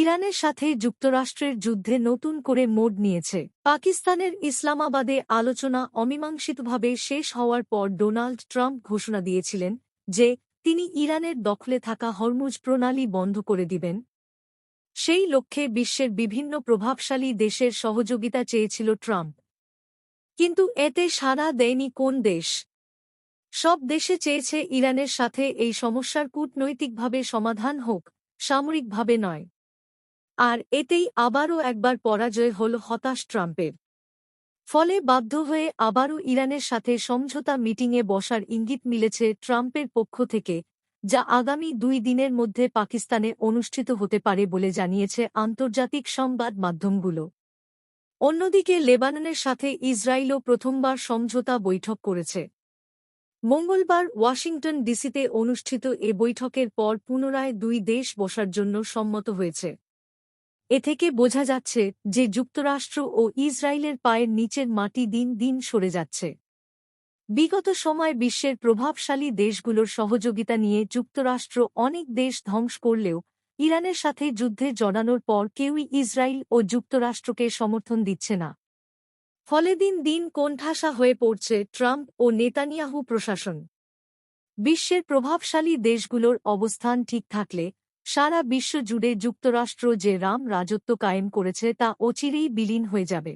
ইরানের সাথে যুক্তরাষ্ট্রের যুদ্ধে নতুন করে মোড় নিয়েছে। পাকিস্তানের ইসলামাবাদে আলোচনা অমীমাংসিতভাবে শেষ হওয়ার পর ডোনাল্ড ট্রাম্প ঘোষণা দিয়েছিলেন যে তিনি ইরানের দখলে থাকা হরমুজ প্রণালী বন্ধ করে দিবেন। সেই লক্ষ্যে বিশ্বের বিভিন্ন প্রভাবশালী দেশের সহযোগিতা চেয়েছিল ট্রাম্প। কিন্তু এতে সাড়া দেয়নি কোন দেশ। সব দেশে চেয়েছে ইরানের সাথে এই সমস্যার কূটনৈতিকভাবে সমাধান হোক, সামরিকভাবে নয়। আর এতেই আবারও একবার পরাজয় হল হতাশ ট্রাম্পের। ফলে বাধ্য হয়ে আবারও ইরানের সাথে সমঝোতা মিটিংয়ে বসার ইঙ্গিত মিলেছে ট্রাম্পের পক্ষ থেকে, যা আগামী 2 দিনের মধ্যে পাকিস্তানে অনুষ্ঠিত হতে পারে বলে জানিয়েছে আন্তর্জাতিক সংবাদ মাধ্যমগুলো। অন্যদিকে লেবাননের সাথে ইসরায়েলও প্রথমবার সমঝোতা বৈঠক করেছে। মঙ্গলবার ওয়াশিংটন ডিসিতে অনুষ্ঠিত এ বৈঠকের পর পুনরায় 2 দেশ বসার জন্য সম্মত হয়েছে। এ থেকে বোঝা যাচ্ছে যে যুক্তরাষ্ট্র ও ইসরায়েলের পায়ের নিচের মাটি দিন দিন সরে যাচ্ছে। বিগত সময় বিশ্বের প্রভাবশালী দেশগুলোর সহযোগিতা নিয়ে যুক্তরাষ্ট্র অনেক দেশ ধ্বংস করলেও ইরানের সাথে যুদ্ধে জড়ানোর পর কেউই ইসরায়েল ও যুক্তরাষ্ট্রকে সমর্থন দিচ্ছে না। ফলে দিন দিন কোণঠাসা হয়ে পড়ছে ট্রাম্প ও নেতানিয়াহু প্রশাসন। বিশ্বের প্রভাবশালী দেশগুলোর অবস্থান ঠিক থাকলে সারা বিশ্ব জুড়ে যুক্তরাষ্ট্র যে রাজত্ব কায়েম করেছে তা অচিরেই বিলীন হয়ে যাবে।